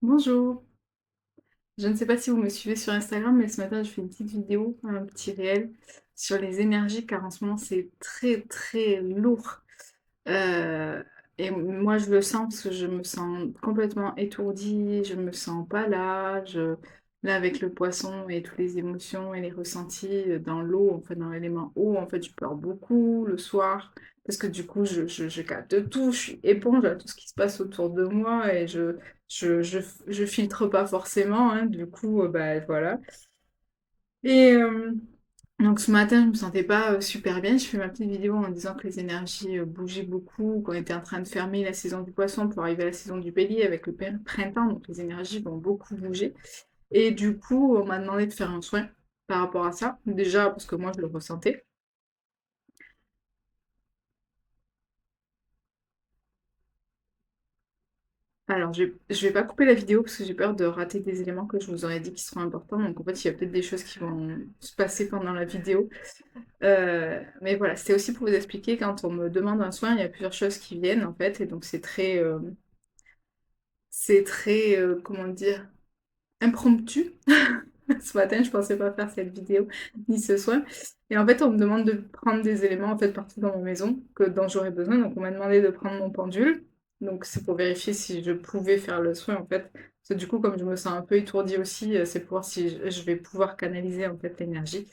Bonjour, je ne sais pas si vous me suivez sur Instagram, mais ce matin je fais une petite vidéo, un petit réel sur les énergies, car en ce moment c'est très très lourd. Euh, et moi je le sens parce que je me sens complètement étourdie, je me sens pas là. Là avec le poisson et toutes les émotions et les ressentis dans l'eau, en fait dans l'élément eau, en fait je pleure beaucoup le soir parce que du coup je capte tout, je suis éponge à tout ce qui se passe autour de moi et je, je, je filtre pas forcément, hein, du coup bah voilà. Et donc ce matin, je me sentais pas super bien. Je fais ma petite vidéo en disant que les énergies bougeaient beaucoup, qu'on était en train de fermer la saison du poisson pour arriver à la saison du bélier avec le printemps. Donc les énergies vont beaucoup bouger. Et du coup, on m'a demandé de faire un soin par rapport à ça. Déjà parce que moi, je le ressentais. Alors, je vais pas couper la vidéo parce que j'ai peur de rater des éléments que je vous aurais dit qui seront importants. Donc en fait, il y a peut-être des choses qui vont se passer pendant la vidéo. Mais voilà, c'était aussi pour vous expliquer, quand on me demande un soin, il y a plusieurs choses qui viennent en fait, et donc c'est très, comment dire, impromptu. Ce matin, je pensais pas faire cette vidéo ni ce soin. Et en fait, on me demande de prendre des éléments en fait partout dans ma maison dont j'aurais besoin. Donc, on m'a demandé de prendre mon pendule. Donc, c'est pour vérifier si je pouvais faire le soin en fait. Parce que du coup, comme je me sens un peu étourdie aussi, c'est pour voir si je vais pouvoir canaliser en fait l'énergie.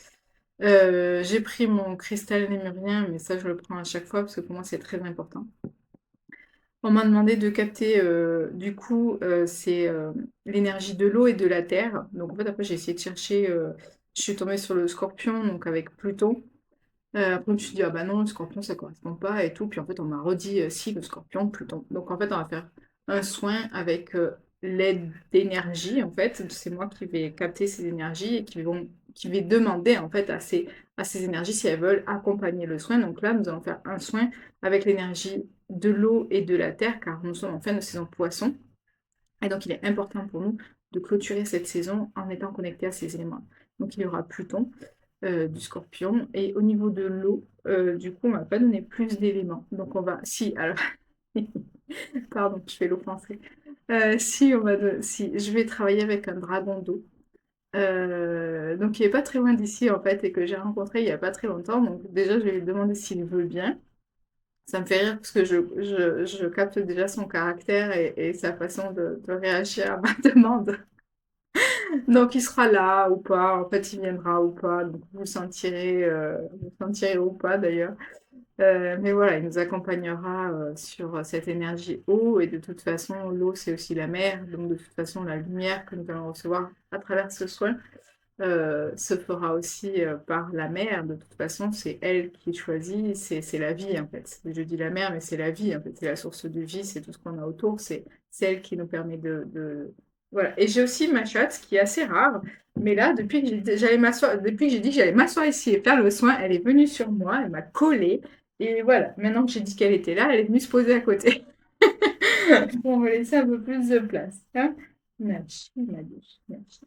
J'ai pris mon cristal lémurien, mais ça, je le prends à chaque fois parce que pour moi, c'est très important. On m'a demandé de capter, du coup, c'est l'énergie de l'eau et de la terre. Donc, en fait, après, j'ai essayé de chercher. Je suis tombée sur le scorpion, donc avec Pluton. Après, je me suis dit, ah bah non, le scorpion, ça correspond pas et tout. Puis en fait, on m'a redit, si, le scorpion, Pluton. Donc, en fait, on va faire un soin avec l'aide d'énergie. En fait, c'est moi qui vais capter ces énergies et qui vais demander, en fait, à ces énergies si elles veulent accompagner le soin. Donc là, nous allons faire un soin avec l'énergie de l'eau et de la terre, car nous sommes en fin de saison poisson. Et donc, il est important pour nous de clôturer cette saison en étant connectés à ces éléments. Donc, il y aura Pluton, du scorpion. Et au niveau de l'eau, du coup, on ne m'a pas donné plus d'éléments. Donc, on va. Si, alors. Pardon, je fais l'offenser. Si, si, je vais travailler avec un dragon d'eau. Donc, il n'est pas très loin d'ici, en fait, et que j'ai rencontré il n'y a pas très longtemps. Donc, déjà, je vais lui demander s'il veut bien. Ça me fait rire parce que je capte déjà son caractère et sa façon de réagir à ma demande. Donc il sera là ou pas, en fait il viendra ou pas, donc vous le sentirez ou pas d'ailleurs. Mais voilà, il nous accompagnera sur cette énergie eau et de toute façon l'eau c'est aussi la mer, donc de toute façon la lumière que nous allons recevoir à travers ce soin se fera aussi par la mer. De toute façon c'est elle qui choisit, c'est la vie en fait. Je dis la mer mais c'est la vie en fait, c'est la source de vie, c'est tout ce qu'on a autour, c'est elle qui nous permet Voilà. Et j'ai aussi ma chatte qui est assez rare, mais là depuis que depuis que j'ai dit que j'allais m'asseoir ici et faire le soin, elle est venue sur moi, elle m'a collée. Et voilà, maintenant que j'ai dit qu'elle était là, elle est venue se poser à côté pour me laisser un peu plus de place. Hein, merci, ma douce, merci.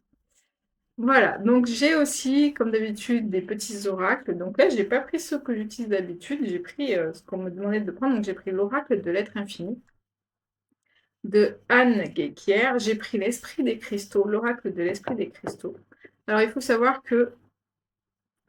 Voilà, donc j'ai aussi, comme d'habitude, des petits oracles. Donc là, j'ai pas pris ceux que j'utilise d'habitude, j'ai pris ce qu'on me demandait de prendre. Donc j'ai pris l'oracle de l'être infini de Anne Guéquière. J'ai pris l'esprit des cristaux, l'oracle de l'esprit des cristaux. Alors il faut savoir que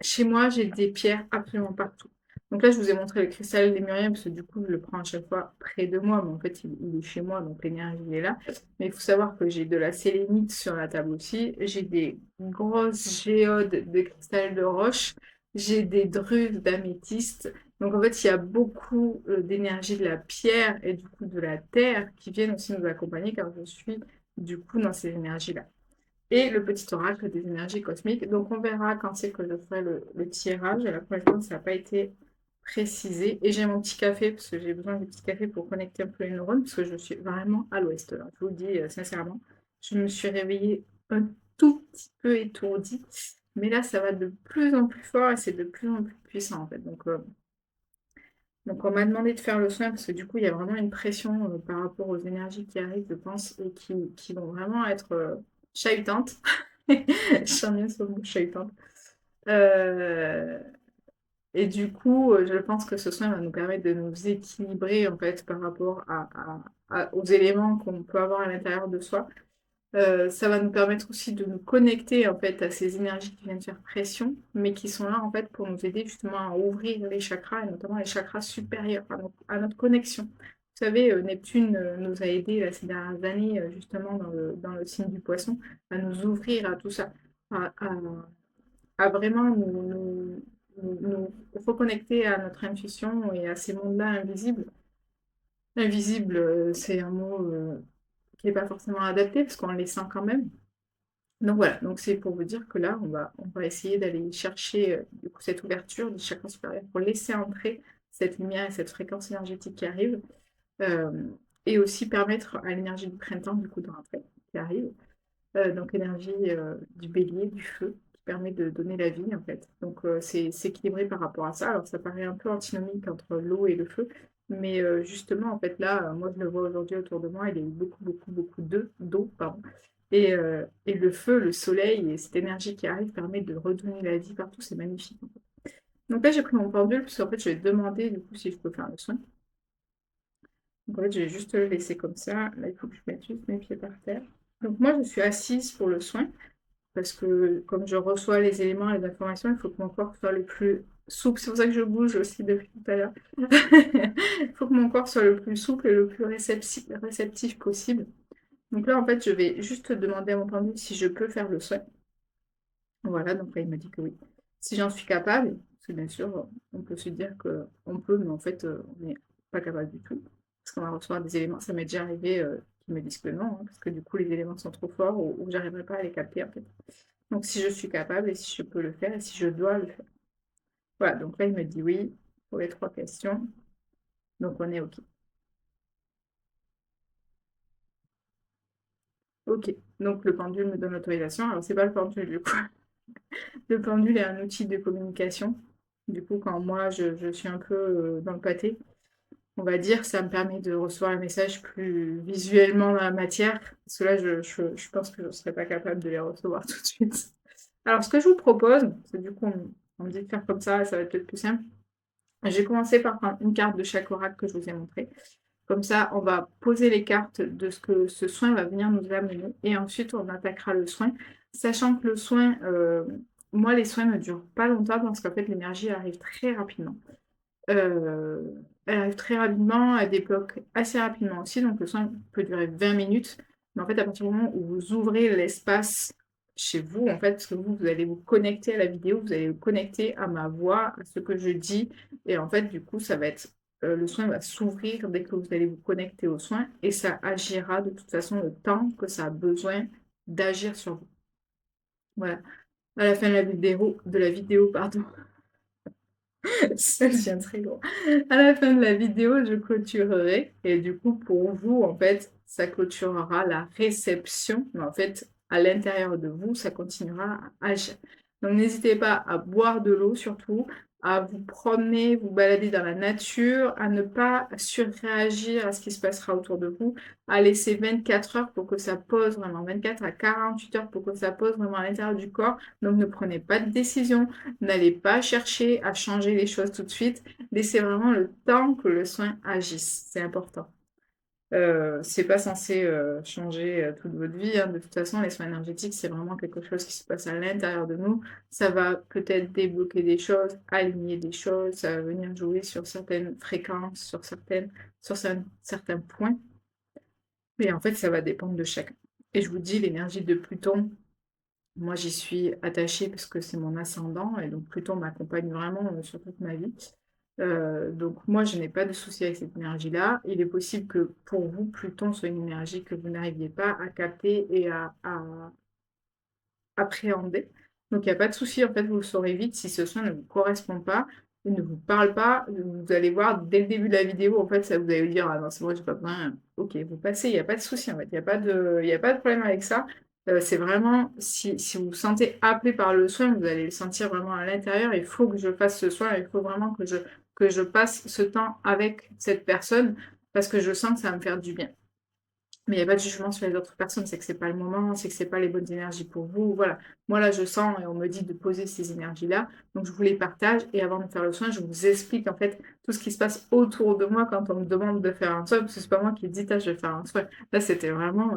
chez moi, j'ai des pierres absolument partout. Donc là, je vous ai montré le cristal lémurien parce que du coup, je le prends à chaque fois près de moi, mais en fait, il est chez moi, donc l'énergie est là. Mais il faut savoir que j'ai de la sélénite sur la table aussi. J'ai des grosses géodes de cristal de roche. J'ai des druides d'améthyste. Donc en fait, il y a beaucoup d'énergie de la pierre et du coup de la terre qui viennent aussi nous accompagner car je suis du coup dans ces énergies-là et le petit oracle des énergies cosmiques. Donc on verra quand c'est que je ferai le tirage. La première fois, ça n'a pas été précisé. Et j'ai mon petit café, parce que j'ai besoin du petit café pour connecter un peu les neurones, parce que je suis vraiment à l'ouest, là. Je vous le dis sincèrement. Je me suis réveillée un tout petit peu étourdie. Mais là, ça va de plus en plus fort et c'est de plus en plus puissant, en fait. Donc on m'a demandé de faire le soin, parce que du coup, il y a vraiment une pression par rapport aux énergies qui arrivent, je pense, et qui vont vraiment être chahutantes. J'en viens sur le mot chahutante. Euh, et du coup, je pense que ce soin va nous permettre de nous équilibrer en fait par rapport aux éléments qu'on peut avoir à l'intérieur de soi. Ça va nous permettre aussi de nous connecter en fait à ces énergies qui viennent faire pression, mais qui sont là en fait pour nous aider justement à ouvrir les chakras, et notamment les chakras supérieurs à notre connexion. Vous savez, Neptune nous a aidés là, ces dernières années, justement dans le signe du poisson, à nous ouvrir à tout ça, à, à- à vraiment nous reconnecter à notre intuition et à ces mondes-là invisibles. Invisible, c'est un mot qui n'est pas forcément adapté parce qu'on les sent quand même. Donc voilà, donc c'est pour vous dire que là, on va essayer d'aller chercher du coup, cette ouverture du chakra supérieur pour laisser entrer cette lumière et cette fréquence énergétique qui arrive, euh, et aussi permettre à l'énergie du printemps du coup de rentrer, qui arrive, donc énergie du bélier, du feu, qui permet de donner la vie en fait. Donc c'est équilibré par rapport à ça. Alors ça paraît un peu antinomique entre l'eau et le feu, mais justement en fait là, moi je le vois aujourd'hui autour de moi, il y a eu beaucoup d'eau, pardon. Et le feu, le soleil et cette énergie qui arrive permet de redonner la vie partout, c'est magnifique en fait. Donc là j'ai pris mon pendule, parce qu'en fait je vais demander du coup si je peux faire le soin. Donc en fait je vais juste le laisser comme ça. Là il faut que je mette juste mes pieds par terre. Donc moi je suis assise pour le soin. Parce que comme je reçois les éléments et les informations, il faut que mon corps soit le plus souple. C'est pour ça que je bouge aussi depuis tout à l'heure. Il faut que mon corps soit le plus souple et le plus réceptif possible. Donc là, en fait, je vais juste demander à mon pendule si je peux faire le soin. Voilà, donc là, il m'a dit que oui. Si j'en suis capable, parce que bien sûr, on peut se dire qu'on peut, mais en fait, on n'est pas capable du tout. Parce qu'on va recevoir des éléments, ça m'est déjà arrivé qu'ils me disent que non, hein, parce que du coup, les éléments sont trop forts ou j'arriverai pas à les capter, en fait. Donc si je suis capable et si je peux le faire et si je dois le faire. Voilà, donc là il me dit oui pour les 3 questions. Donc on est OK. OK. Donc le pendule me donne l'autorisation. Alors c'est pas le pendule du coup. Le pendule est un outil de communication. Du coup, quand moi je suis un peu dans le pâté, on va dire, ça me permet de recevoir un message plus visuellement dans la matière. Parce que là, je pense que je ne serais pas capable de les recevoir tout de suite. Alors ce que je vous propose, c'est du coup on me dit de faire comme ça va être peut-être plus simple. J'ai commencé par prendre une carte de chaque oracle que je vous ai montré. Comme ça, on va poser les cartes de ce que ce soin va venir nous amener. Et ensuite, on attaquera le soin. Sachant que le soin, moi, les soins ne durent pas longtemps parce qu'en fait, l'énergie arrive très rapidement. Euh, Elle arrive très rapidement, elle débloque assez rapidement aussi. Donc, le soin peut durer 20 minutes. Mais en fait, à partir du moment où vous ouvrez l'espace chez vous, en fait, parce que vous allez vous connecter à la vidéo, vous allez vous connecter à ma voix, à ce que je dis. Et en fait, du coup, ça va être, le soin va s'ouvrir dès que vous allez vous connecter au soin et ça agira de toute façon le temps que ça a besoin d'agir sur vous. Voilà. À la fin de la vidéo, pardon, ça devient très lourd. À la fin de la vidéo, je clôturerai. Et du coup, pour vous, en fait, ça clôturera la réception. Mais en fait, à l'intérieur de vous, ça continuera à agir. Donc, n'hésitez pas à boire de l'eau, surtout, à vous promener, vous balader dans la nature, à ne pas surréagir à ce qui se passera autour de vous, à laisser 24 heures pour que ça pose vraiment, 24 à 48 heures pour que ça pose vraiment à l'intérieur du corps. Donc, ne prenez pas de décision. N'allez pas chercher à changer les choses tout de suite. Laissez vraiment le temps que le soin agisse. C'est important. C'est pas censé changer toute votre vie, hein. De toute façon, les soins énergétiques, c'est vraiment quelque chose qui se passe à l'intérieur de nous. Ça va peut-être débloquer des choses, aligner des choses, ça va venir jouer sur certaines fréquences, sur certains points. Mais en fait, ça va dépendre de chacun. Et je vous dis, l'énergie de Pluton, moi, j'y suis attachée parce que c'est mon ascendant et donc Pluton m'accompagne vraiment sur toute ma vie. Donc moi, je n'ai pas de souci avec cette énergie-là. Il est possible que pour vous, Pluton soit une énergie que vous n'arriviez pas à capter et à appréhender. Donc il n'y a pas de souci, en fait, vous le saurez vite si ce soin ne vous correspond pas, il ne vous parle pas. Vous allez voir dès le début de la vidéo, en fait, ça vous allez vous dire, ah non, c'est moi, j'ai pas besoin. Ok, vous passez, il n'y a pas de souci, en fait, il y a pas de problème avec ça. C'est vraiment, si vous vous sentez appelé par le soin, vous allez le sentir vraiment à l'intérieur. Il faut que je fasse ce soin, il faut vraiment que je passe ce temps avec cette personne parce que je sens que ça va me faire du bien. Mais il n'y a pas de jugement sur les autres personnes, c'est que c'est pas le moment, c'est que c'est pas les bonnes énergies pour vous. Voilà. Moi là, je sens et on me dit de poser ces énergies-là, donc je vous les partage. Et avant de faire le soin, je vous explique en fait tout ce qui se passe autour de moi quand on me demande de faire un soin, parce que c'est pas moi qui dis, ah, je vais faire un soin. Là, c'était vraiment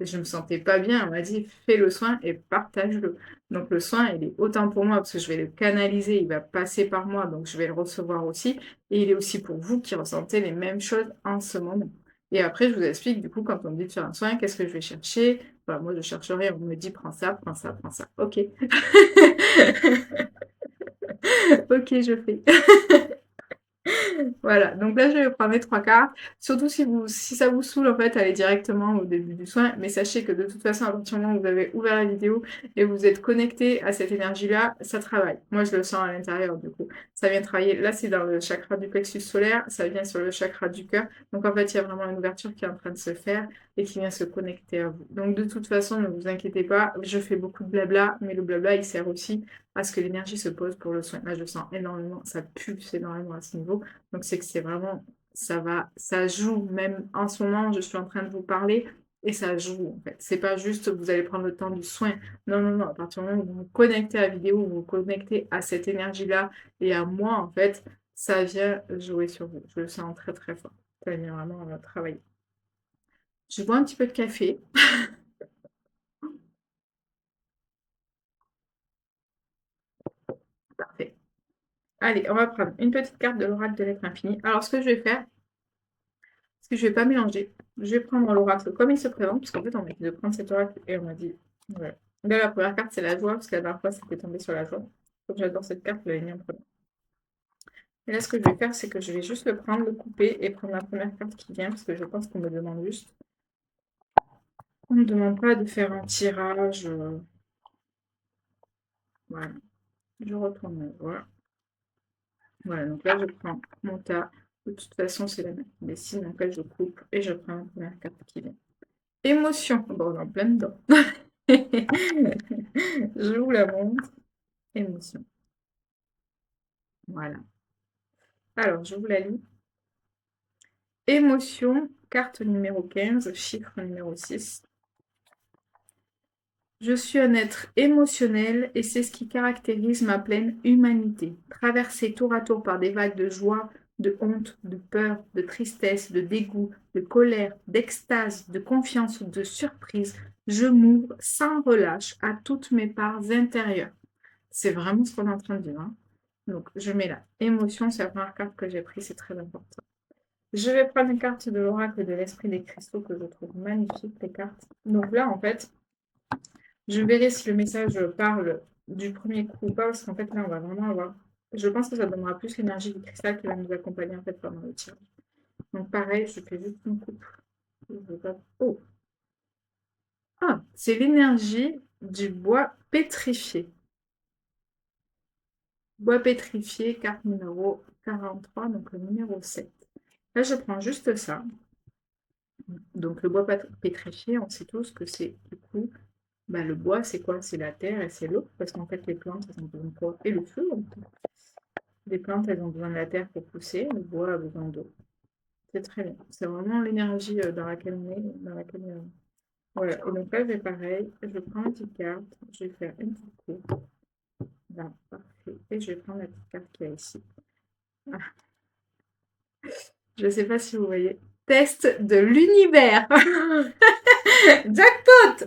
je me sentais pas bien. On m'a dit, fais le soin et partage-le. Donc le soin, il est autant pour moi parce que je vais le canaliser, il va passer par moi, donc je vais le recevoir aussi. Et il est aussi pour vous qui ressentez les mêmes choses en ce moment. Et après, je vous explique, du coup, quand on me dit de faire un soin, qu'est-ce que je vais chercher? Bah, moi, je chercherai, on me dit, prends ça, prends ça, prends ça. Ok. Ok, je fais. Voilà, donc là je vais prendre les trois quarts. Surtout si ça vous saoule, en fait, allez directement au début du soin. Mais sachez que de toute façon, à partir du moment où vous avez ouvert la vidéo et vous êtes connecté à cette énergie-là, ça travaille. Moi, je le sens à l'intérieur, du coup. Ça vient travailler. Là, c'est dans le chakra du plexus solaire, ça vient sur le chakra du cœur. Donc, en fait, il y a vraiment une ouverture qui est en train de se faire et qui vient se connecter à vous. Donc, de toute façon, ne vous inquiétez pas. Je fais beaucoup de blabla, mais le blabla, il sert aussi à ce que l'énergie se pose pour le soin. Là, je sens énormément, ça pulse énormément à ce niveau. Donc c'est que c'est vraiment, ça joue, même en ce moment, je suis en train de vous parler, et ça joue en fait. C'est pas juste vous allez prendre le temps du soin. Non, non, non, à partir du moment où vous vous connectez à la vidéo, vous vous connectez à cette énergie-là, et à moi en fait, ça vient jouer sur vous. Je le sens très très fort. Ça vient vraiment travailler. Je bois un petit peu de café. Parfait. Allez, on va prendre une petite carte de l'oracle de l'être infini. Alors ce que je vais faire, parce que je ne vais pas mélanger. Je vais prendre l'oracle comme il se présente, parce qu'en fait, on m'a dit de prendre cet oracle et on m'a dit. Voilà. Là, la première carte, c'est la joie, parce que la dernière fois, c'était tombé sur la joie. Donc, j'adore cette carte, je l'ai mis en premier. Et là, ce que je vais faire, c'est que je vais juste le prendre, le couper et prendre la première carte qui vient, parce que je pense qu'on me demande juste. On ne me demande pas de faire un tirage. Voilà. Je retourne. Voilà. Voilà, donc là, je prends mon tas. De toute façon, c'est la même qui décide. Donc là, je coupe et je prends la première carte qui vient. Émotion. Bon, on est en plein dedans. Je vous la montre. Émotion. Voilà. Alors, je vous la lis. Émotion, carte numéro 15, chiffre numéro 6. Je suis un être émotionnel et c'est ce qui caractérise ma pleine humanité. Traversée tour à tour par des vagues de joie, de honte, de peur, de tristesse, de dégoût, de colère, d'extase, de confiance ou de surprise, je m'ouvre sans relâche à toutes mes parts intérieures. C'est vraiment ce qu'on est en train de dire, hein. Donc, je mets là. Émotion, c'est la première carte que j'ai prise, c'est très important. Je vais prendre une carte de l'oracle de l'esprit des cristaux que je trouve magnifique, les cartes. Donc là, en fait, je verrai si le message parle du premier coup ou pas, parce qu'en fait, là, on va vraiment avoir... Je pense que ça donnera plus l'énergie du cristal qui va nous accompagner, en fait, pendant le tirage. Donc, pareil, je fais juste une coupe. Oh! Ah, c'est l'énergie du bois pétrifié. Bois pétrifié, carte numéro 43, donc le numéro 7. Là, je prends juste ça. Donc, le bois pétrifié, on sait tous que c'est, du coup, bah, le bois, c'est quoi? C'est la terre et c'est l'eau. Parce qu'en fait, les plantes, elles ont besoin de quoi? Et le feu. Les plantes, elles ont besoin de la terre pour pousser. Le bois a besoin d'eau. C'est très bien. C'est vraiment l'énergie dans laquelle on est. Voilà. Et donc là, je vais pareil. Je prends une petite carte. Je vais faire une petite coupe. Là, parfait. Et je vais prendre la petite carte qu'il y a ici. Ah. Je ne sais pas si vous voyez. Test de l'univers. Jackpot.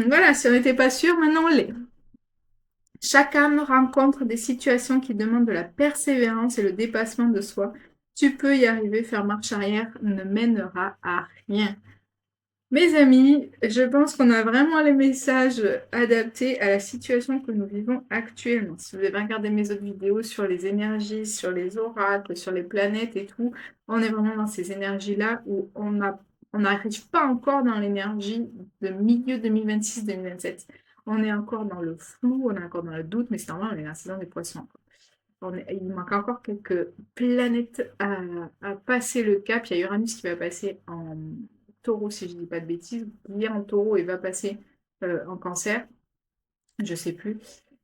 Voilà, si on n'était pas sûr, maintenant on l'est. Chaque âme rencontre des situations qui demandent de la persévérance et le dépassement de soi. Tu peux y arriver, faire marche arrière ne mènera à rien. Mes amis, je pense qu'on a vraiment les messages adaptés à la situation que nous vivons actuellement. Si vous avez regardé mes autres vidéos sur les énergies, sur les oracles, sur les planètes et tout, on est vraiment dans ces énergies-là où on n'arrive pas encore dans l'énergie de milieu 2026-2027. On est encore dans le flou, on est encore dans le doute, mais c'est normal, on est dans la saison des poissons. Il manque encore quelques planètes à passer le cap. Il y a Uranus qui va passer en taureau, si je ne dis pas de bêtises. Il est en taureau et va passer en cancer. Je ne sais plus.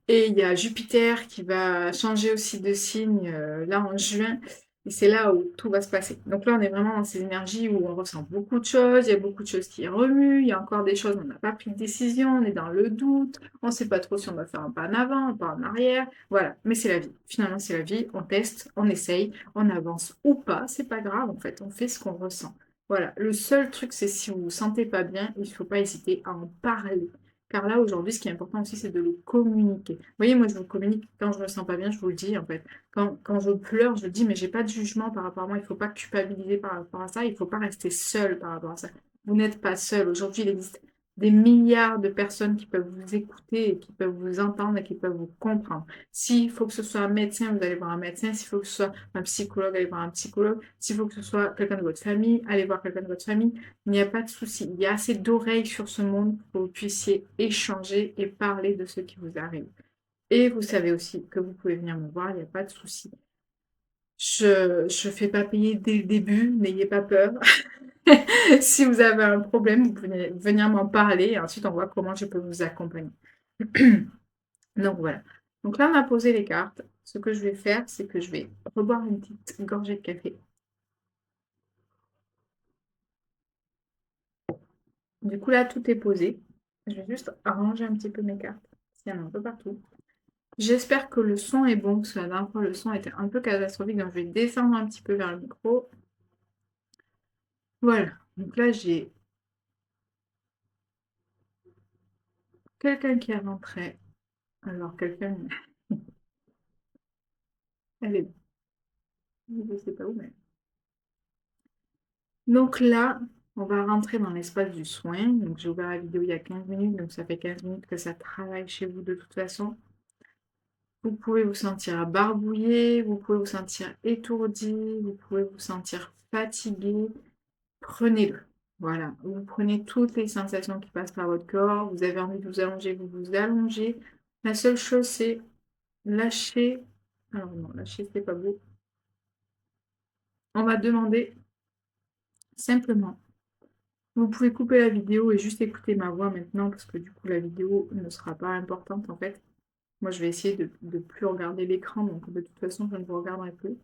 Et il y a Jupiter qui va changer aussi de signe là en juin. Et c'est là où tout va se passer. Donc là, on est vraiment dans ces énergies où on ressent beaucoup de choses, il y a beaucoup de choses qui remuent, il y a encore des choses où on n'a pas pris de décision, on est dans le doute, on ne sait pas trop si on va faire un pas en avant, un pas en arrière. Voilà, mais c'est la vie. Finalement, c'est la vie. On teste, on essaye, on avance ou pas, c'est pas grave en fait, on fait ce qu'on ressent. Voilà, le seul truc, c'est si vous vous sentez pas bien, il ne faut pas hésiter à en parler. Car là, aujourd'hui, ce qui est important aussi, c'est de le communiquer. Vous voyez, moi, je vous communique quand je me sens pas bien, je vous le dis, en fait. Quand je pleure, je le dis, mais j'ai pas de jugement par rapport à moi. Il ne faut pas culpabiliser par rapport à ça. Il ne faut pas rester seul par rapport à ça. Vous n'êtes pas seul. Aujourd'hui, il existe des milliards de personnes qui peuvent vous écouter et qui peuvent vous entendre et qui peuvent vous comprendre. S'il faut que ce soit un médecin, vous allez voir un médecin. S'il faut que ce soit un psychologue, allez voir un psychologue. S'il faut que ce soit quelqu'un de votre famille, allez voir quelqu'un de votre famille. Il n'y a pas de souci. Il y a assez d'oreilles sur ce monde pour que vous puissiez échanger et parler de ce qui vous arrive. Et vous savez aussi que vous pouvez venir me voir, il n'y a pas de souci. Je ne fais pas payer dès le début, n'ayez pas peur. Si vous avez un problème, vous pouvez venir m'en parler et ensuite on voit comment je peux vous accompagner. Donc voilà. Donc là, on a posé les cartes. Ce que je vais faire, c'est que je vais reboire une petite gorgée de café. Du coup, là, tout est posé. Je vais juste arranger un petit peu mes cartes. Il y en a un peu partout. J'espère que le son est bon, parce que la dernière fois, le son était un peu catastrophique. Donc, je vais descendre un petit peu vers le micro. Voilà. Donc là, j'ai quelqu'un qui est rentré. Alors, quelqu'un, elle est... Je sais pas où, mais... Donc là, on va rentrer dans l'espace du soin. Donc, j'ai ouvert la vidéo il y a 15 minutes. Donc, ça fait 15 minutes que ça travaille chez vous de toute façon. Vous pouvez vous sentir barbouillé, vous pouvez vous sentir étourdi, vous pouvez vous sentir fatigué. Prenez-le. Voilà, vous prenez toutes les sensations qui passent par votre corps. Vous avez envie de vous allonger, vous vous allongez. La seule chose, c'est lâcher. Alors non, lâcher, c'est pas beau. On va demander simplement. Vous pouvez couper la vidéo et juste écouter ma voix maintenant parce que du coup, la vidéo ne sera pas importante en fait. Moi, je vais essayer de ne plus regarder l'écran, donc de toute façon, je ne vous regarderai plus.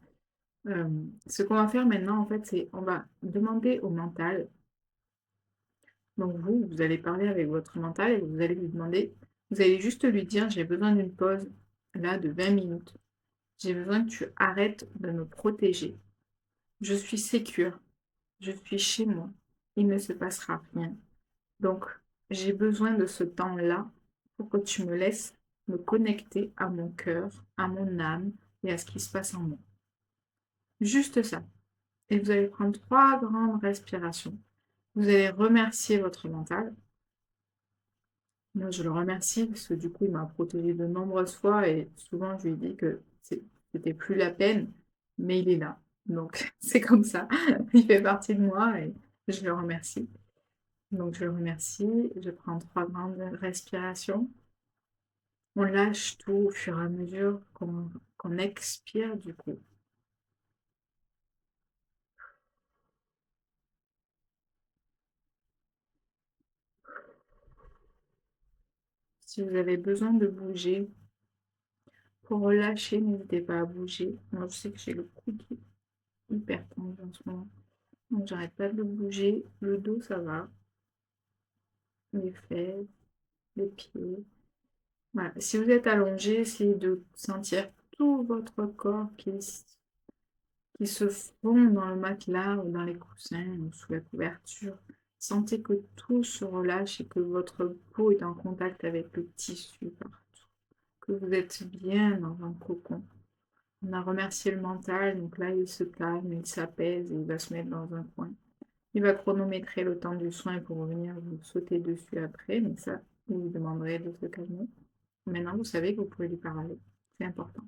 Ce qu'on va faire maintenant, en fait, c'est on va demander au mental. Donc vous allez parler avec votre mental et vous allez lui demander, vous allez juste lui dire, j'ai besoin d'une pause, là, de 20 minutes. J'ai besoin que tu arrêtes de me protéger. Je suis sécure, je suis chez moi, il ne se passera rien. Donc, j'ai besoin de ce temps-là pour que tu me laisses me connecter à mon cœur, à mon âme et à ce qui se passe en moi. Juste ça. Et vous allez prendre 3 grandes respirations. Vous allez remercier votre mental. Moi, je le remercie parce que du coup, il m'a protégée de nombreuses fois et souvent, je lui ai dit que c'était plus la peine, mais il est là. Donc, c'est comme ça. Il fait partie de moi et je le remercie. Donc, je le remercie. Je prends 3 grandes respirations. On lâche tout au fur et à mesure qu'on expire du coup. Si vous avez besoin de bouger, pour relâcher, n'hésitez pas à bouger. Moi, je sais que j'ai le cou qui est hyper tendu en ce moment. Donc, j'arrête pas de bouger. Le dos, ça va. Les fesses, les pieds. Voilà. Si vous êtes allongé, essayez de sentir tout votre corps qui se fond dans le matelas ou dans les coussins ou sous la couverture. Sentez que tout se relâche et que votre peau est en contact avec le tissu partout. Que vous êtes bien dans un cocon. On a remercié le mental, donc là il se calme, il s'apaise et il va se mettre dans un coin. Il va chronométrer le temps du soin pour revenir vous sauter dessus après, mais ça, vous lui demanderez de se calmer. Maintenant, vous savez que vous pouvez lui parler. C'est important.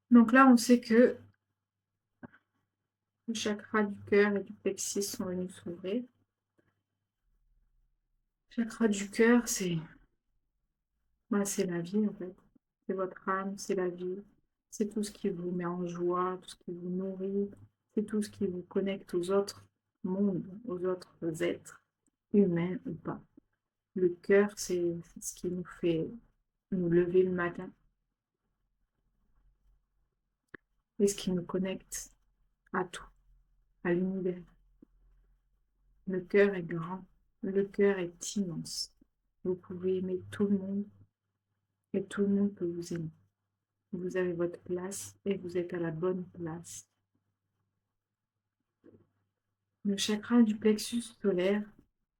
Donc là, on sait que les chakras du cœur et du plexus sont venus s'ouvrir. Le chakra du cœur, c'est la vie en fait. C'est votre âme, c'est la vie. C'est tout ce qui vous met en joie, tout ce qui vous nourrit. C'est tout ce qui vous connecte aux autres mondes, aux autres êtres, humains ou pas. Le cœur, c'est ce qui nous fait nous lever le matin et ce qui nous connecte à tout, à l'univers. Le cœur est grand, le cœur est immense. Vous pouvez aimer tout le monde et tout le monde peut vous aimer. Vous avez votre place et vous êtes à la bonne place. Le chakra du plexus solaire,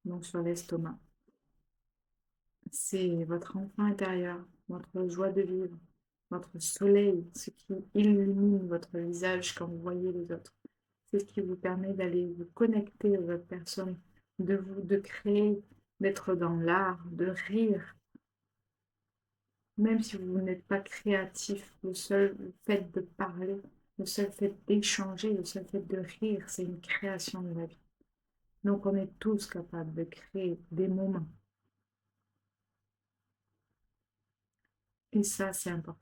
donc sur l'estomac, c'est votre enfant intérieur, votre joie de vivre, votre soleil, ce qui illumine votre visage quand vous voyez les autres. C'est ce qui vous permet d'aller vous connecter aux autres personnes, de créer, d'être dans l'art, de rire. Même si vous n'êtes pas créatif, le seul fait de parler, le seul fait d'échanger, le seul fait de rire, c'est une création de la vie. Donc on est tous capables de créer des moments. Et ça, c'est important.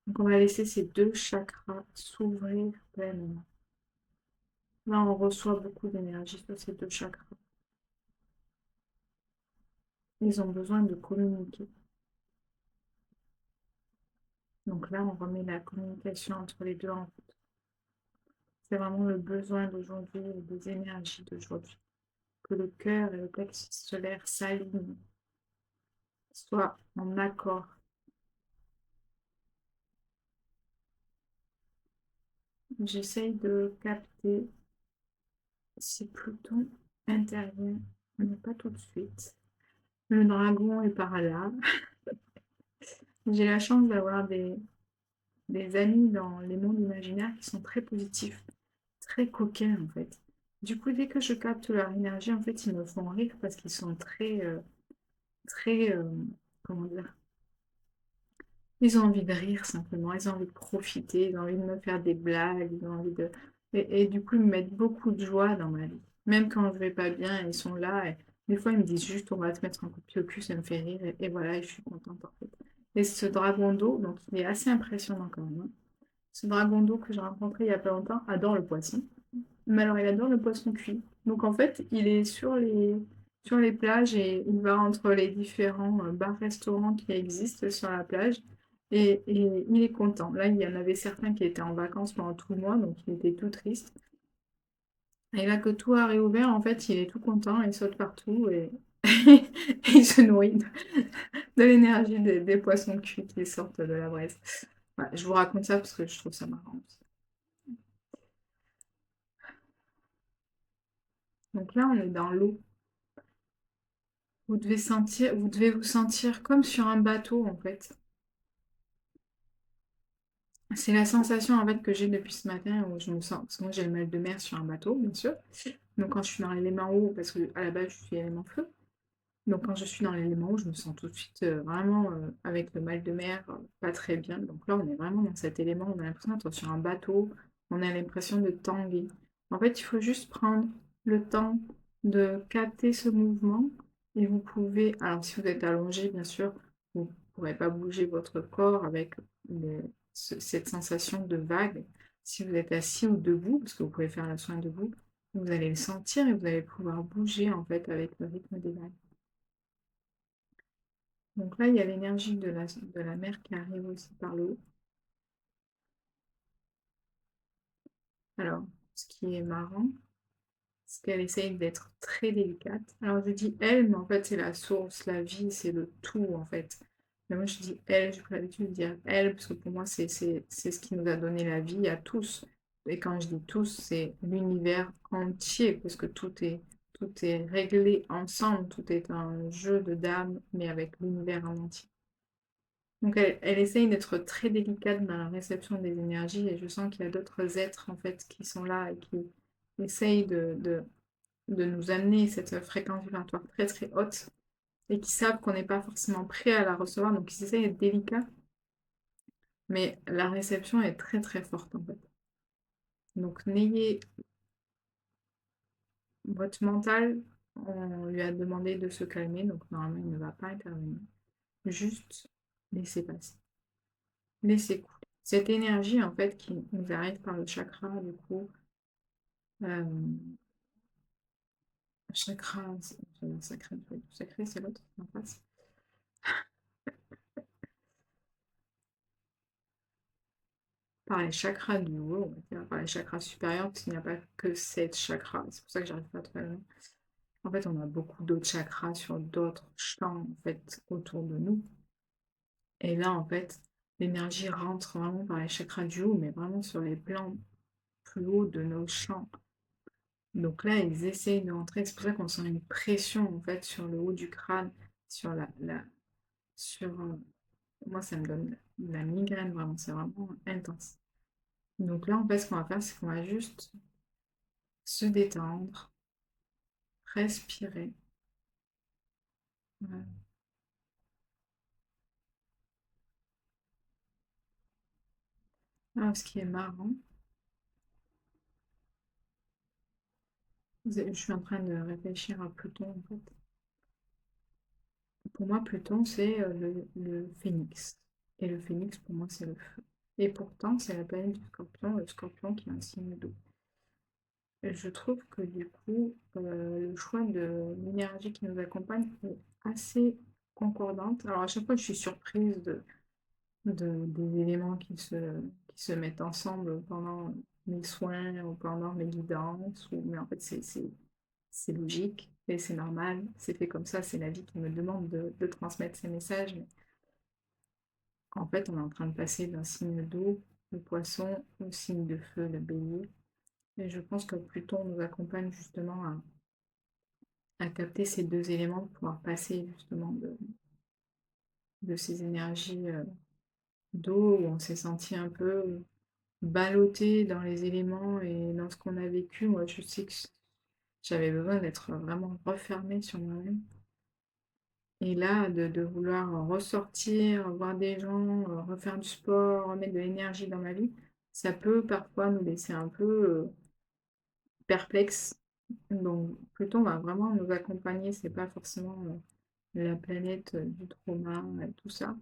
Donc on va laisser ces deux chakras s'ouvrir pleinement. Là, on reçoit beaucoup d'énergie sur ces deux chakras. Ils ont besoin de communiquer. Donc là, on remet la communication entre les deux en route. C'est vraiment le besoin d'aujourd'hui et des énergies d'aujourd'hui. Que le cœur et le plexus solaire s'alignent, soient en accord. J'essaye de capter si Pluton intervient, mais pas tout de suite. Le dragon est par là. J'ai la chance d'avoir des amis dans les mondes imaginaires qui sont très positifs, très coquins en fait. Du coup, dès que je capte leur énergie, en fait, ils me font rire parce qu'ils sont très, comment dire, ils ont envie de rire simplement, ils ont envie de profiter, ils ont envie de me faire des blagues, ils ont envie de... Et du coup, ils me mettent beaucoup de joie dans ma vie. Même quand je vais pas bien, ils sont là. Et des fois, ils me disent juste, on va te mettre un coup de pied au cul, ça me fait rire. Et voilà, et je suis contente en fait. Et ce dragon d'eau, donc il est assez impressionnant quand même, hein. Ce dragon d'eau que j'ai rencontré il y a pas longtemps adore le poisson. Mais alors, il adore le poisson cuit. Donc, en fait, il est sur les plages et il va entre les différents bars-restaurants qui existent sur la plage. Et il est content. Là, il y en avait certains qui étaient en vacances pendant tout le mois, donc il était tout triste. Et là que tout a réouvert, en fait, il est tout content, il saute partout et, et il se nourrit de l'énergie des poissons cuits qui sortent de la braise. Ouais, je vous raconte ça parce que je trouve ça marrant. Donc là, on est dans l'eau. Vous devez vous sentir comme sur un bateau en fait. C'est la sensation en fait que j'ai depuis ce matin où je me sens, parce que moi j'ai le mal de mer sur un bateau bien sûr. Donc quand je suis dans l'élément eau, parce que à la base je suis élément feu, donc quand je suis dans l'élément eau, je me sens tout de suite vraiment avec le mal de mer, pas très bien. Donc là on est vraiment dans cet élément, on a l'impression d'être sur un bateau, on a l'impression de tanguer. En fait il faut juste prendre le temps de capter ce mouvement et vous pouvez, alors si vous êtes allongé bien sûr, vous ne pourrez pas bouger votre corps avec cette sensation de vague. Si vous êtes assis ou debout, parce que vous pouvez faire le soin debout, vous allez le sentir et vous allez pouvoir bouger en fait avec le rythme des vagues. Donc là, il y a l'énergie de la mer qui arrive aussi par le haut. Alors, ce qui est marrant, c'est qu'elle essaye d'être très délicate. Alors, je dis elle, mais en fait, c'est la source, la vie, c'est le tout, en fait. Mais moi, je dis elle, j'ai pris l'habitude de dire elle, parce que pour moi, c'est ce qui nous a donné la vie à tous. Et quand je dis tous, c'est l'univers entier, parce que tout est réglé ensemble, tout est un jeu de dames, mais avec l'univers en entier. Donc elle essaye d'être très délicate dans la réception des énergies et je sens qu'il y a d'autres êtres en fait qui sont là et qui essayent de nous amener cette fréquence vibratoire très très haute et qui savent qu'on n'est pas forcément prêt à la recevoir, donc ils essayent d'être délicats, mais la réception est très très forte en fait. Donc n'ayez votre mental, on lui a demandé de se calmer, donc normalement il ne va pas intervenir. Juste laissez passer. Laissez couler. Cette énergie, en fait, qui nous arrive par le chakra, du coup, euh, chakra, sacré, sacré, c'est l'autre en face. Par les chakras du haut, on va dire, par les chakras supérieurs, parce qu'il n'y a pas que 7 chakras. C'est pour ça que j'arrive pas à trouver le nom. En fait, on a beaucoup d'autres chakras sur d'autres champs, en fait, autour de nous. Et là, en fait, l'énergie rentre vraiment par les chakras du haut, mais vraiment sur les plans plus hauts de nos champs Donc là, ils essayent de rentrer. C'est pour ça qu'on sent une pression en fait sur le haut du crâne, sur sur moi ça me donne la migraine vraiment, c'est vraiment intense. Donc là, en fait, ce qu'on va faire, c'est qu'on va juste se détendre, respirer. Voilà. Alors, ce qui est marrant, je suis en train de réfléchir à Pluton en fait. Pour moi, Pluton, c'est le phénix. Et le phénix, pour moi, c'est le feu. Et pourtant, c'est la planète du scorpion, le scorpion qui est un signe d'eau. Et je trouve que du coup, le choix de l'énergie qui nous accompagne est assez concordante. Alors à chaque fois, je suis surprise des éléments qui se mettent ensemble pendant mes soins ou pendant mes guidances. Mais en fait, c'est logique et c'est normal. C'est fait comme ça, c'est la vie qui me demande de transmettre ces messages. Mais en fait, on est en train de passer d'un signe d'eau, le poisson, au signe de feu, le bélier. Et je pense que Pluton nous accompagne justement à capter ces deux éléments pour pouvoir passer justement de ces énergies d'eau où on s'est senti un peu ballotté dans les éléments et dans ce qu'on a vécu. Moi, je sais que j'avais besoin d'être vraiment refermée sur moi-même. Et là, de vouloir ressortir, voir des gens, refaire du sport, remettre de l'énergie dans ma vie, ça peut parfois nous laisser un peu perplexes. Donc, Pluton va vraiment nous accompagner. C'est pas forcément la planète du trauma, tout ça.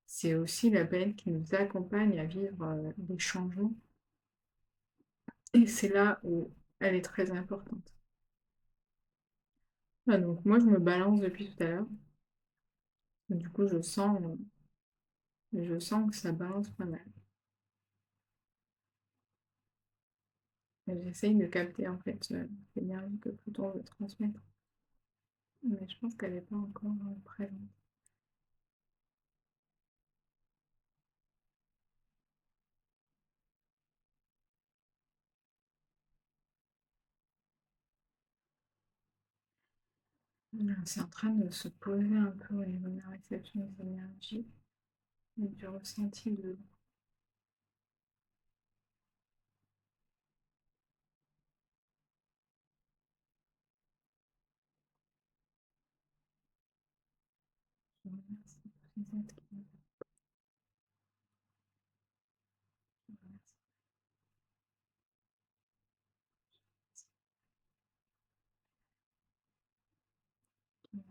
C'est aussi la planète qui nous accompagne à vivre des changements. Et c'est là où elle est très importante. Ah, donc moi, je me balance depuis tout à l'heure. Du coup, je sens que ça balance pas mal. Et j'essaye de capter en fait l'énergie que Pluton veut transmettre. Mais je pense qu'elle n'est pas encore présente. Voilà, c'est en train de se poser un peu au niveau de la réception des énergies et du ressenti de je remercie tous les êtres qui nous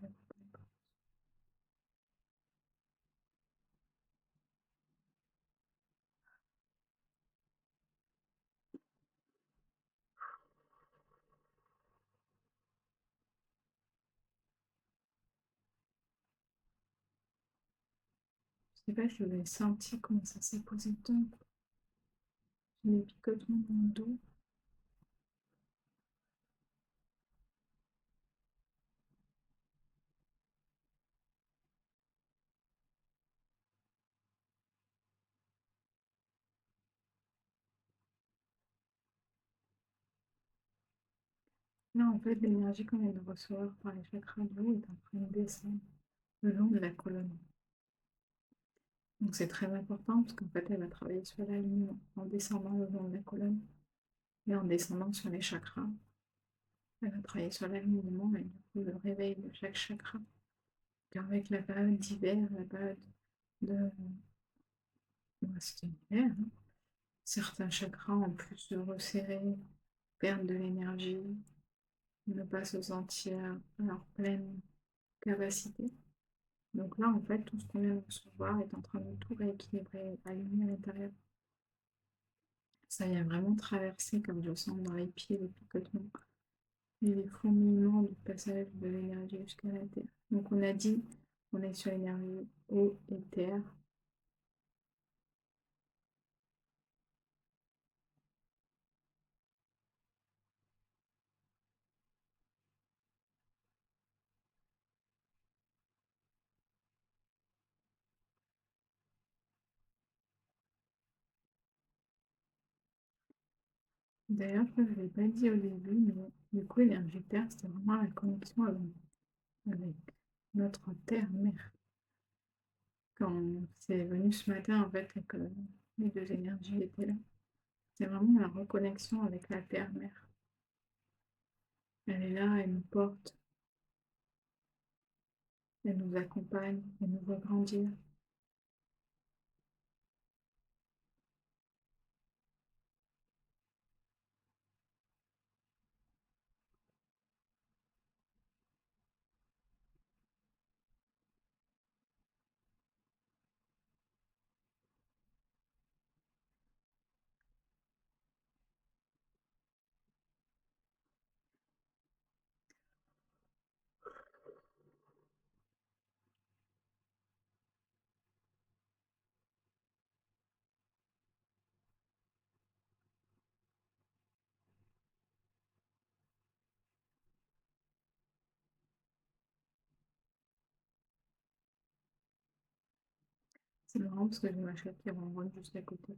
accompagnent. Je ne sais pas si vous avez senti comment ça s'est posé dedans. Les picotements dans le dos. Là, en fait, l'énergie qu'on vient de recevoir par les chakras du haut est en train de descendre le long de la colonne. Donc c'est très important parce qu'en fait, elle va travailler sur l'alignement en descendant le long de la colonne et en descendant sur les chakras. Elle va travailler sur l'alignement et du coup le réveil de chaque chakra. Car avec la période d'hiver, la période de... bon, c'était l'hiver, hein. Certains chakras, en plus de resserrer, perdent de l'énergie, ne pas se sentir à leur pleine capacité. Donc là, en fait, tout ce qu'on vient de recevoir est en train de tout rééquilibrer, aligner à l'intérieur. Ça vient vraiment traverser, comme je sens dans les pieds, les picotements et les fourmillements du passage de l'énergie jusqu'à la terre. Donc on a dit, on est sur l'énergie eau et terre. D'ailleurs, je ne l'ai pas dit au début, mais Du coup, l'énergie Terre, c'était vraiment la connexion avec notre Terre-Mère. Quand c'est venu ce matin, en fait, et que les deux énergies étaient là, c'est vraiment la reconnexion avec la Terre-Mère. Elle est là, elle nous porte, elle nous accompagne, elle nous voit grandir. C'est marrant parce que j'ai ma chatte qui ronronne juste à côté.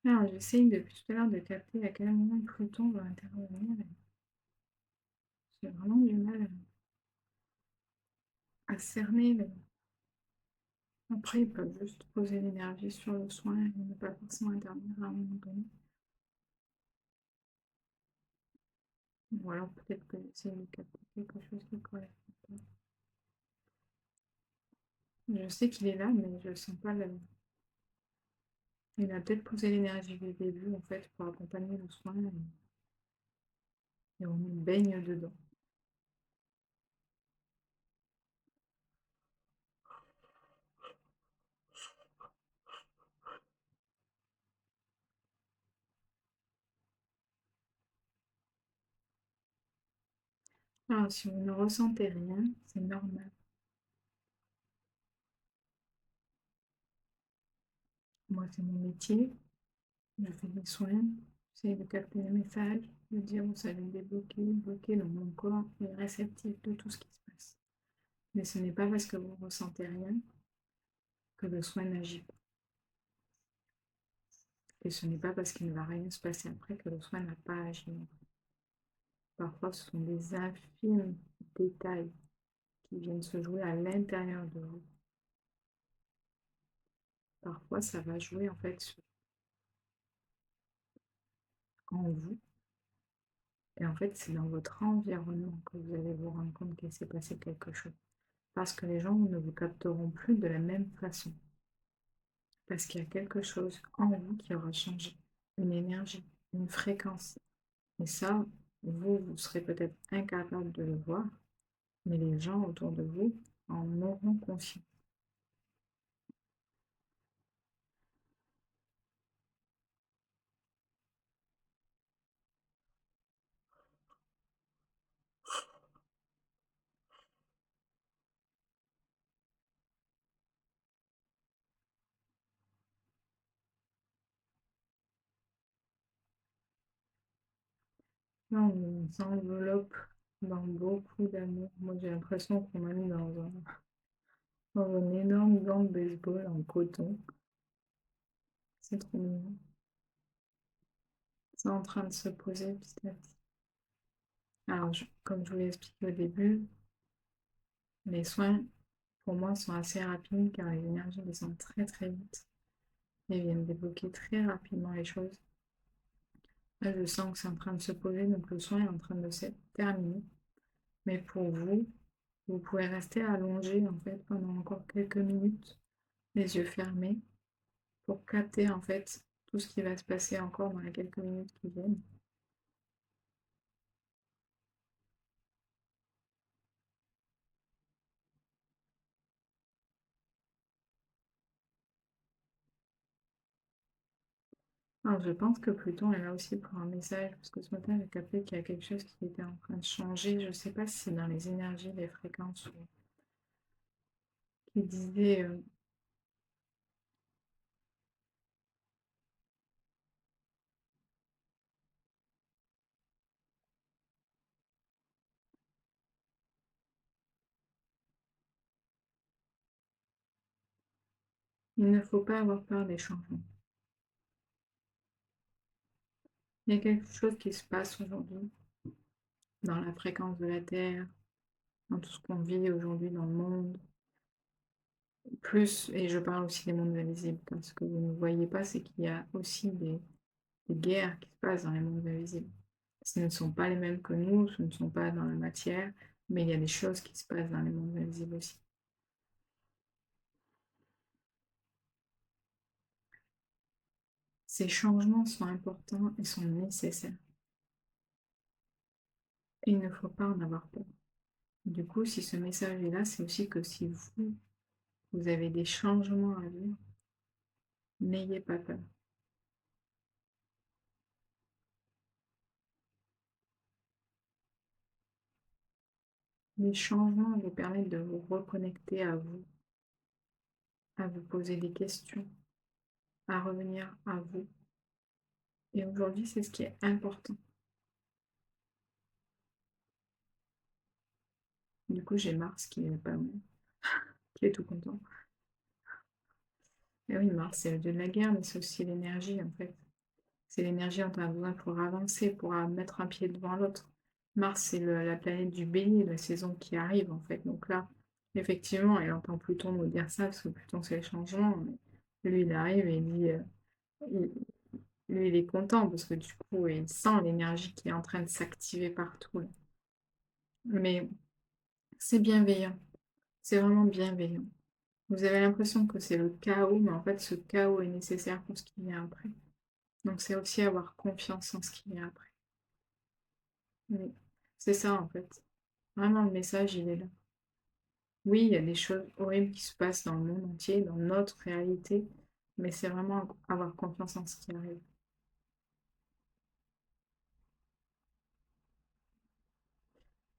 Alors, j'essaye depuis tout à l'heure de capter à quel moment Pluton va intervenir. J'ai vraiment du mal à cerner. Après, ils peuvent juste poser l'énergie sur le soin et ne pas forcément intervenir à un moment donné. Ou alors peut-être que j'essaie de capter quelque chose qui correspond pas. Je sais qu'il est là, mais je ne sens pas le... Il a peut-être posé l'énergie dès le début, en fait, pour accompagner le soin et on nous baigne dedans. Alors, si vous ne ressentez rien, c'est normal. Moi, c'est mon métier. Je fais des soins. J'essaie de capter les messages, de dire où ça vient débloquer, bloquer dans mon corps et réceptif de tout ce qui se passe. Mais ce n'est pas parce que vous ne ressentez rien que le soin n'agit pas. Et ce n'est pas parce qu'il ne va rien se passer après que le soin n'a pas agi. Parfois, ce sont des infimes détails qui viennent se jouer à l'intérieur de vous. Parfois, ça va jouer en fait en vous. Et en fait, c'est dans votre environnement que vous allez vous rendre compte qu'il s'est passé quelque chose. Parce que les gens ne vous capteront plus de la même façon. Parce qu'il y a quelque chose en vous qui aura changé. Une énergie, une fréquence. Et ça, vous serez peut-être incapable de le voir, mais les gens autour de vous en auront conscience. Là, on s'enveloppe dans beaucoup d'amour. Moi, j'ai l'impression qu'on m'a mis dans un énorme gant de baseball en coton. C'est trop mignon. C'est en train de se poser petit à petit. Alors, comme je vous l'ai expliqué au début, les soins, pour moi, sont assez rapides car les énergies descendent très très vite et viennent débloquer très rapidement les choses. Là, je sens que c'est en train de se poser, donc le soin est en train de se terminer. Mais pour vous, vous pouvez rester allongé en fait pendant encore quelques minutes, les yeux fermés, pour capter en fait tout ce qui va se passer encore dans les quelques minutes qui viennent. Alors, je pense que Pluton est là aussi pour un message, parce que ce matin, j'ai capté qu'il y a quelque chose qui était en train de changer. Je ne sais pas si c'est dans les énergies, les fréquences, ou qui disait Il ne faut pas avoir peur des changements. Il y a quelque chose qui se passe aujourd'hui dans la fréquence de la Terre, dans tout ce qu'on vit aujourd'hui dans le monde. Plus, et je parle aussi des mondes invisibles, parce que vous ne voyez pas, c'est qu'il y a aussi des guerres qui se passent dans les mondes invisibles. Ce ne sont pas les mêmes que nous, ce ne sont pas dans la matière, mais il y a des choses qui se passent dans les mondes invisibles aussi. Ces changements sont importants et sont nécessaires. Et il ne faut pas en avoir peur. Du coup, si ce message est là, c'est aussi que si vous avez des changements à vivre, n'ayez pas peur. Les changements vous permettent de vous reconnecter à vous poser des questions, à revenir à vous. Et aujourd'hui, c'est ce qui est important. Du coup, j'ai Mars qui est pas mal, qui est tout content. Et oui, Mars, c'est le dieu de la guerre, mais c'est aussi l'énergie, en fait. C'est l'énergie dont on a besoin pour avancer, pour mettre un pied devant l'autre. Mars, c'est la planète du bélier, la saison qui arrive, en fait. Donc là, effectivement, il entend Pluton nous dire ça, parce que Pluton, c'est le changement. Mais lui, il arrive et il dit... il- lui, il est content, parce que du coup, il sent l'énergie qui est en train de s'activer partout, là. Mais c'est bienveillant. C'est vraiment bienveillant. Vous avez l'impression que c'est le chaos, mais en fait, ce chaos est nécessaire pour ce qui vient après. Donc, c'est aussi avoir confiance en ce qui vient après. Oui, c'est ça, en fait. Vraiment, le message, il est là. Oui, il y a des choses horribles qui se passent dans le monde entier, dans notre réalité, mais c'est vraiment avoir confiance en ce qui arrive.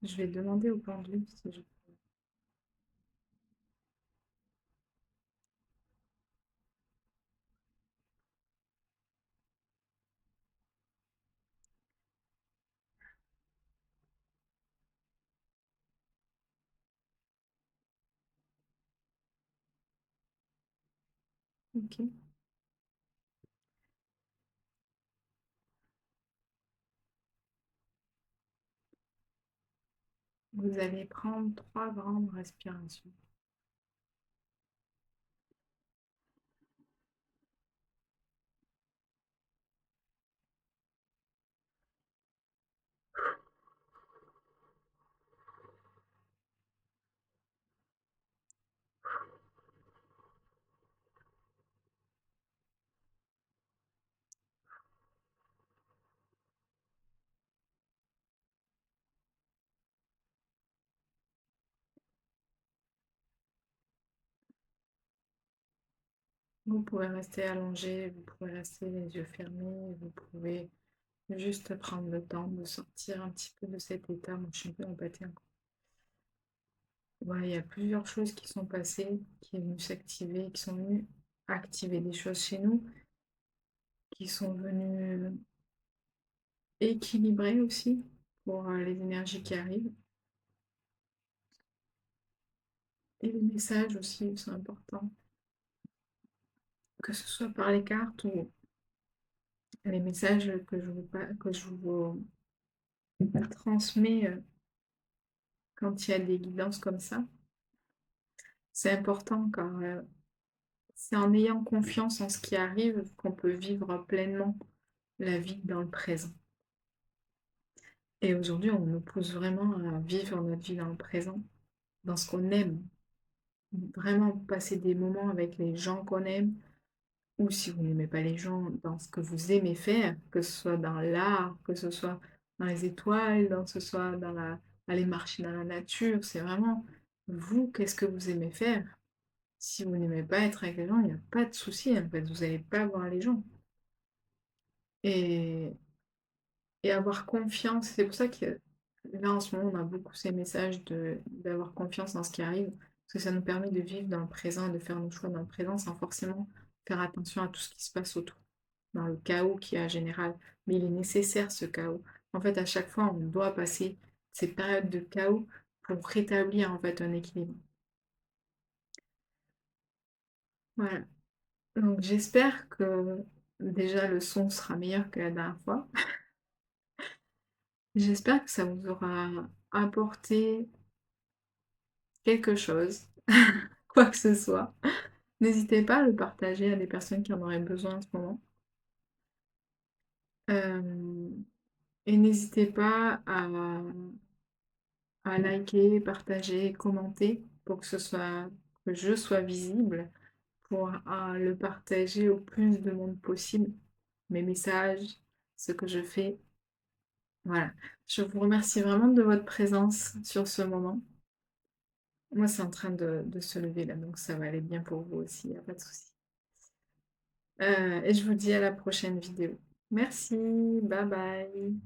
Je vais demander au pendule si je... Ok. Vous allez prendre 3 grandes respirations. Vous pouvez rester allongé, vous pouvez rester les yeux fermés, vous pouvez juste prendre le temps de sortir un petit peu de cet état. Moi, je suis un peu empâtée encore. Voilà, il y a plusieurs choses qui sont passées, qui sont venues s'activer, qui sont venues activer des choses chez nous, qui sont venues équilibrer aussi pour les énergies qui arrivent. Et les messages aussi sont importants, que ce soit par les cartes ou les messages que je vous transmets quand il y a des guidances comme ça. C'est important car c'est en ayant confiance en ce qui arrive qu'on peut vivre pleinement la vie dans le présent. Et aujourd'hui, on nous pousse vraiment à vivre notre vie dans le présent, dans ce qu'on aime. Vraiment passer des moments avec les gens qu'on aime, ou si vous n'aimez pas les gens, dans ce que vous aimez faire, que ce soit dans l'art, que ce soit dans les étoiles, que ce soit aller marcher dans la nature. C'est vraiment vous, qu'est-ce que vous aimez faire. Si vous n'aimez pas être avec les gens, il n'y a pas de souci, en fait, vous n'allez pas voir les gens. Et, et avoir confiance, c'est pour ça que là en ce moment on a beaucoup ces messages d'avoir confiance dans ce qui arrive, parce que ça nous permet de vivre dans le présent et de faire nos choix dans le présent sans forcément faire attention à tout ce qui se passe autour, dans le chaos qui est en général. Mais il est nécessaire ce chaos. En fait, à chaque fois, on doit passer ces périodes de chaos pour rétablir en fait un équilibre. Voilà. Donc j'espère que déjà le son sera meilleur que la dernière fois. J'espère que ça vous aura apporté quelque chose, quoi que ce soit. N'hésitez pas à le partager à des personnes qui en auraient besoin en ce moment. Hem et n'hésitez pas à liker, partager, commenter pour que je sois visible, pour, le partager au plus de monde possible, mes messages, ce que je fais. Voilà. Je vous remercie vraiment de votre présence sur ce moment. Moi, c'est en train de se lever là, donc ça va aller bien pour vous aussi, il y a pas de souci. Et je vous dis à la prochaine vidéo. Merci, bye bye.